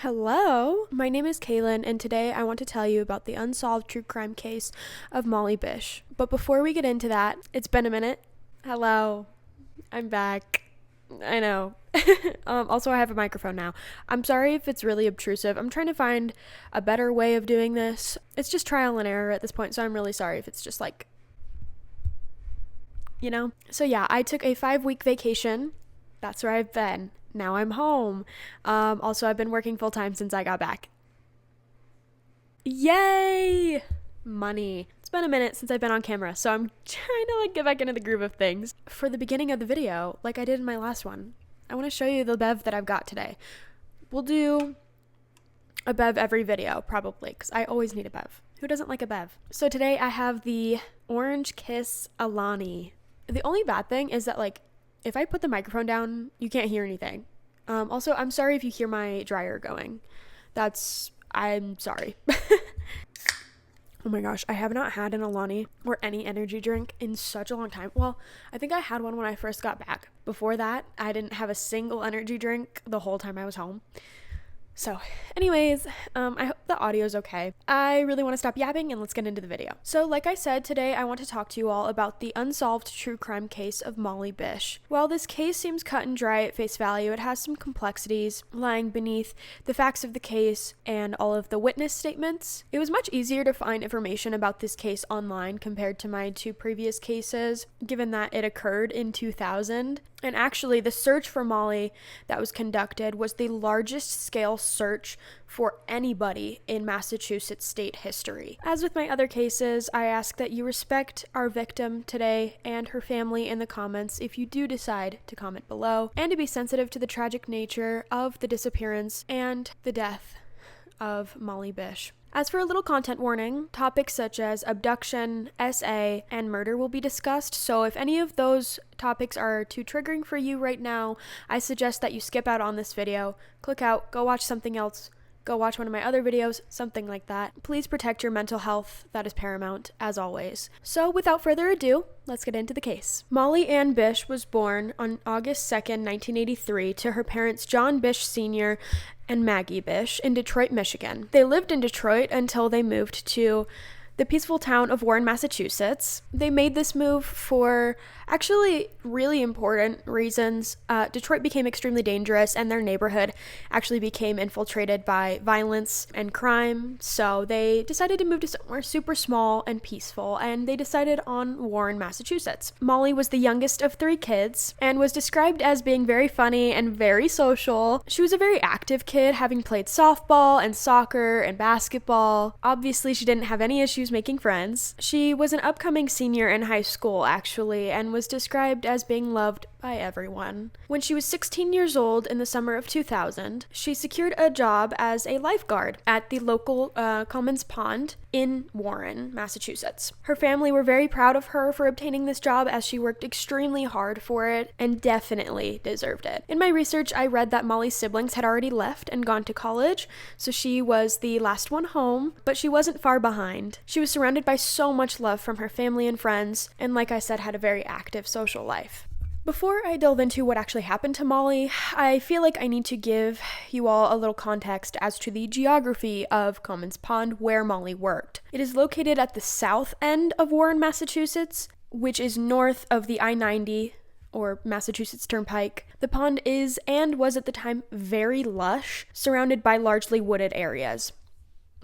Hello, my name is Kaylyn, and today I want to tell you about the unsolved true crime case of Molly Bish. But before we get into that, it's been a minute. Hello, I'm back. I know. Also, I have a microphone now. I'm sorry if it's really obtrusive. I'm trying to find a better way of doing this. It's just trial and error at this point, so I'm really sorry if it's just like, So yeah, I took a 5-week vacation. That's where I've been. Now I'm home. Also, I've been working full time since I got back. Yay! Money. It's been a minute since I've been on camera, so I'm trying to get back into the groove of things. For the beginning of the video, like I did in my last one, I want to show you the bev that I've got today. We'll do a bev every video, probably, because I always need a bev. Who doesn't like a bev? So today I have the Orange Kiss Alani. The only bad thing is that, if I put the microphone down, you can't hear anything. Also, I'm sorry if you hear my dryer going. I'm sorry. Oh my gosh, I have not had an Alani or any energy drink in such a long time. Well, I think I had one when I first got back. Before that, I didn't have a single energy drink the whole time I was home. So anyways, I hope the audio is okay. I really want to stop yapping and let's get into the video. So like I said, today I want to talk to you all about the unsolved true crime case of Molly Bish. While this case seems cut and dry at face value, it has some complexities lying beneath the facts of the case and all of the witness statements. It was much easier to find information about this case online compared to my 2 previous cases, given that it occurred in 2000. And actually, the search for Molly that was conducted was the largest scale search for anybody in Massachusetts state history. As with my other cases, I ask that you respect our victim today and her family in the comments if you do decide to comment below, and to be sensitive to the tragic nature of the disappearance and the death of Molly Bish. As for a little content warning, topics such as abduction, SA, and murder will be discussed, so if any of those topics are too triggering for you right now, I suggest that you skip out on this video, click out, go watch something else, go watch one of my other videos, something like that. Please protect your mental health, that is paramount, as always. So without further ado, let's get into the case. Molly Ann Bish was born on August 2nd, 1983 to her parents John Bish Sr. and Maggie Bish in Detroit, Michigan. They lived in Detroit until they moved to the peaceful town of Warren, Massachusetts. They made this move for actually really important reasons. Detroit became extremely dangerous and their neighborhood actually became infiltrated by violence and crime. So they decided to move to somewhere super small and peaceful, and they decided on Warren, Massachusetts. Molly was the youngest of 3 kids and was described as being very funny and very social. She was a very active kid, having played softball and soccer and basketball. Obviously, she didn't have any issues making friends. She was an upcoming senior in high school, actually, and was described as being loved by everyone. When she was 16 years old in the summer of 2000, she secured a job as a lifeguard at the local Commons Pond in Warren, Massachusetts. Her family were very proud of her for obtaining this job, as she worked extremely hard for it and definitely deserved it. In my research, I read that Molly's siblings had already left and gone to college, so she was the last one home, but she wasn't far behind. She was surrounded by so much love from her family and friends, and like I said, had a very active social life. Before I delve into what actually happened to Molly, I feel like I need to give you all a little context as to the geography of Commons Pond, where Molly worked. It is located at the south end of Warren, Massachusetts, which is north of the I-90 or Massachusetts Turnpike. The pond is, and was at the time, very lush, surrounded by largely wooded areas.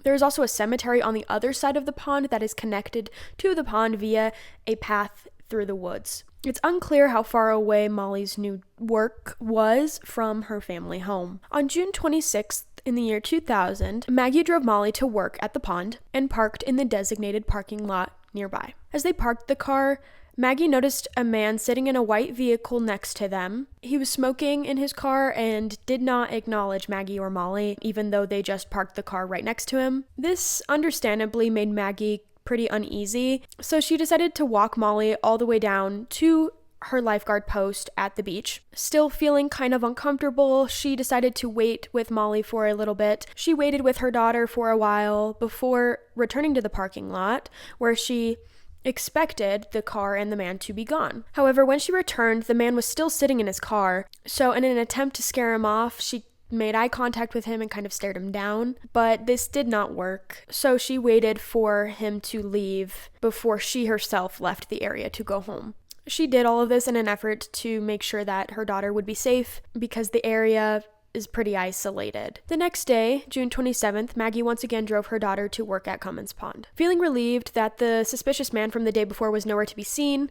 There is also a cemetery on the other side of the pond that is connected to the pond via a path through the woods. It's unclear how far away Molly's new work was from her family home. On June 26th in the year 2000, Maggie drove Molly to work at the pond and parked in the designated parking lot nearby. As they parked the car, Maggie noticed a man sitting in a white vehicle next to them. He was smoking in his car and did not acknowledge Maggie or Molly, even though they just parked the car right next to him. This understandably made Maggie pretty uneasy, so she decided to walk Molly all the way down to her lifeguard post at the beach. Still feeling kind of uncomfortable, she decided to wait with Molly for a little bit. She waited with her daughter for a while before returning to the parking lot, where she expected the car and the man to be gone. However, when she returned, the man was still sitting in his car, so in an attempt to scare him off, she made eye contact with him and kind of stared him down, but this did not work. So she waited for him to leave before she herself left the area to go home. She did all of this in an effort to make sure that her daughter would be safe because the area is pretty isolated. The next day, June 27th, Maggie once again drove her daughter to work at Cummins Pond. Feeling relieved that the suspicious man from the day before was nowhere to be seen,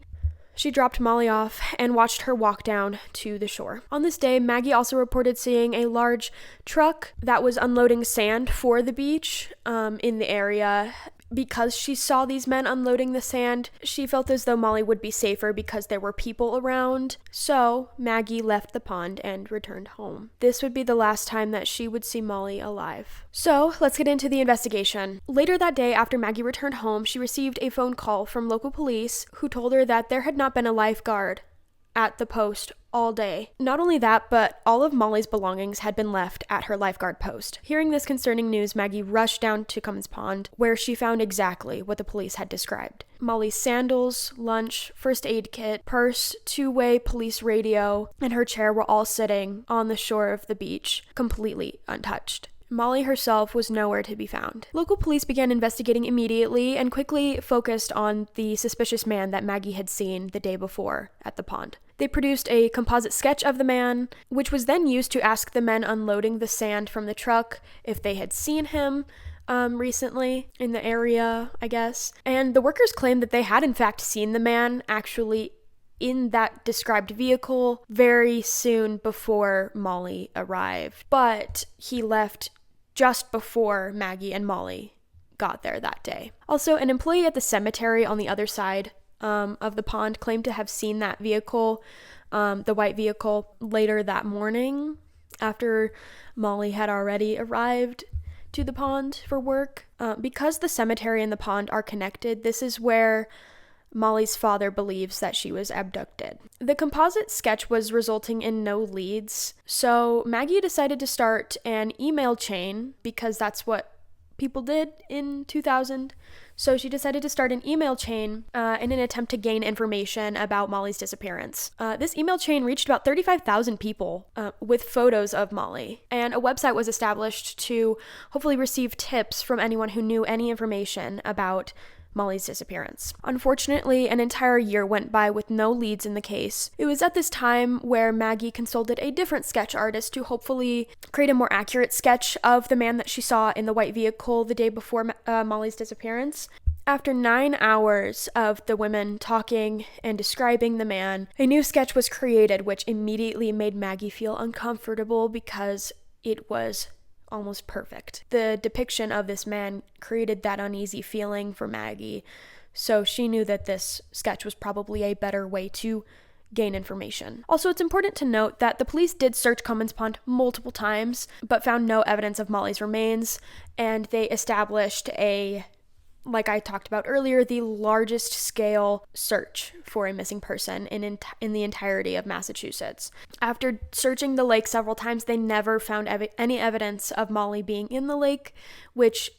she dropped Molly off and watched her walk down to the shore. On this day, Maggie also reported seeing a large truck that was unloading sand for the beach in the area. Because she saw these men unloading the sand, she felt as though Molly would be safer because there were people around. So Maggie left the pond and returned home. This would be the last time that she would see Molly alive. So let's get into the investigation. Later that day, after Maggie returned home, she received a phone call from local police who told her that there had not been a lifeguard at the post all day. Not only that, but all of Molly's belongings had been left at her lifeguard post. Hearing this concerning news, Maggie rushed down to Cummins Pond, where she found exactly what the police had described. Molly's sandals, lunch, first aid kit, purse, two-way police radio, and her chair were all sitting on the shore of the beach, completely untouched. Molly herself was nowhere to be found. Local police began investigating immediately and quickly focused on the suspicious man that Maggie had seen the day before at the pond. They produced a composite sketch of the man, which was then used to ask the men unloading the sand from the truck if they had seen him recently in the area, I guess. And the workers claimed that they had in fact seen the man actually in that described vehicle very soon before Molly arrived. But he left just before Maggie and Molly got there that day. Also, an employee at the cemetery on the other side of the pond claimed to have seen that vehicle, the white vehicle, later that morning after Molly had already arrived to the pond for work. Because the cemetery and the pond are connected, this is where Molly's father believes that she was abducted. The composite sketch was resulting in no leads, so Maggie decided to start an email chain because that's what people did in 2000. So she decided to start an email chain in an attempt to gain information about Molly's disappearance. This email chain reached about 35,000 people with photos of Molly, and a website was established to hopefully receive tips from anyone who knew any information about Molly's disappearance. Unfortunately, an entire year went by with no leads in the case. It was at this time where Maggie consulted a different sketch artist to hopefully create a more accurate sketch of the man that she saw in the white vehicle the day before Molly's disappearance. After 9 hours of the women talking and describing the man, a new sketch was created, which immediately made Maggie feel uncomfortable because it was almost perfect. The depiction of this man created that uneasy feeling for Maggie, so she knew that this sketch was probably a better way to gain information. Also, it's important to note that the police did search Cummins Pond multiple times, but found no evidence of Molly's remains, and they established like I talked about earlier, the largest scale search for a missing person in the entirety of Massachusetts. After searching the lake several times, they never found any evidence of Molly being in the lake, which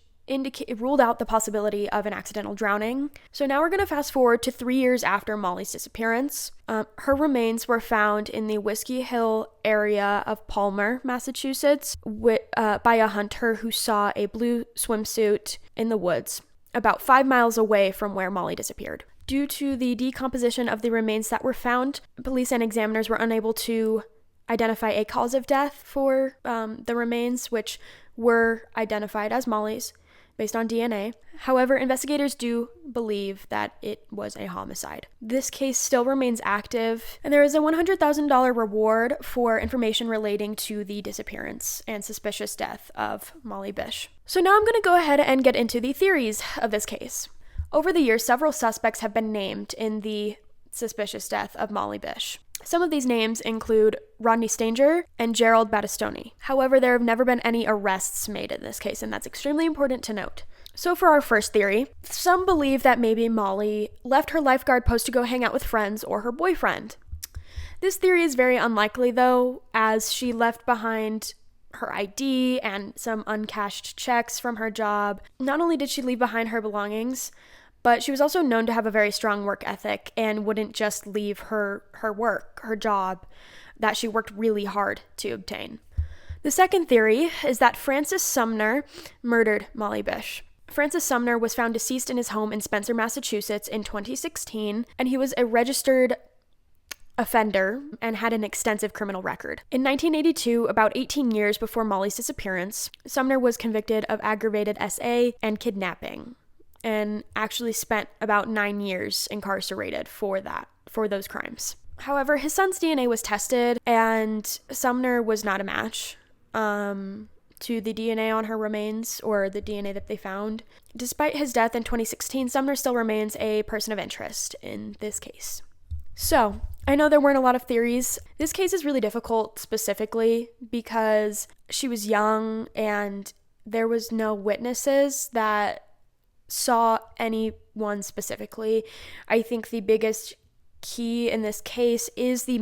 ruled out the possibility of an accidental drowning. So now we're going to fast forward to 3 years after Molly's disappearance. Her remains were found in the Whiskey Hill area of Palmer, Massachusetts, by a hunter who saw a blue swimsuit in the woods, about 5 miles away from where Molly disappeared. Due to the decomposition of the remains that were found, police and examiners were unable to identify a cause of death for the remains, which were identified as Molly's based on DNA. However, investigators do believe that it was a homicide. This case still remains active, and there is a $100,000 reward for information relating to the disappearance and suspicious death of Molly Bish. So now I'm going to go ahead and get into the theories of this case. Over the years, several suspects have been named in the suspicious death of Molly Bish. Some of these names include Rodney Stanger and Gerald Battistoni. However, there have never been any arrests made in this case, and that's extremely important to note. So for our first theory, some believe that maybe Molly left her lifeguard post to go hang out with friends or her boyfriend. This theory is very unlikely, though, as she left behind her ID and some uncashed checks from her job. Not only did she leave behind her belongings, but she was also known to have a very strong work ethic and wouldn't just leave her work, her job, that she worked really hard to obtain. The second theory is that Francis Sumner murdered Molly Bish. Francis Sumner was found deceased in his home in Spencer, Massachusetts in 2016, and he was a registered offender and had an extensive criminal record. In 1982, about 18 years before Molly's disappearance, Sumner was convicted of aggravated SA and kidnapping, and actually spent about 9 years incarcerated for those crimes. However, his son's DNA was tested, and Sumner was not a match to the DNA on her remains, or the DNA that they found. Despite his death in 2016, Sumner still remains a person of interest in this case. So, I know there weren't a lot of theories. This case is really difficult specifically because she was young and there was no witnesses that saw anyone specifically. I think the biggest key in this case is the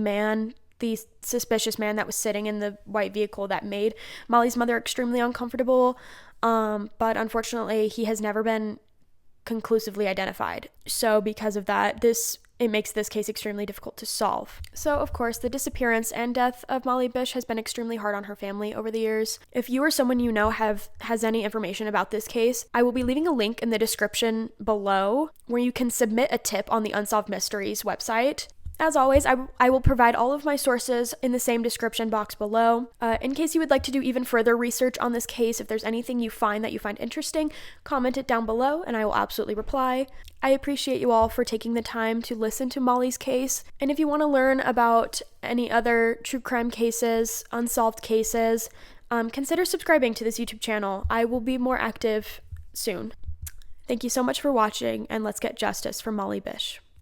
suspicious man that was sitting in the white vehicle that made Molly's mother extremely uncomfortable. But unfortunately, he has never been conclusively identified. So because of that, it makes this case extremely difficult to solve. So, of course, the disappearance and death of Molly Bish has been extremely hard on her family over the years. If you or someone you know has any information about this case, I will be leaving a link in the description below where you can submit a tip on the Unsolved Mysteries website. As always, I will provide all of my sources in the same description box below. In case you would like to do even further research on this case, if there's anything you find interesting, comment it down below and I will absolutely reply. I appreciate you all for taking the time to listen to Molly's case. And if you want to learn about any other true crime cases, unsolved cases, consider subscribing to this YouTube channel. I will be more active soon. Thank you so much for watching, and let's get justice for Molly Bish.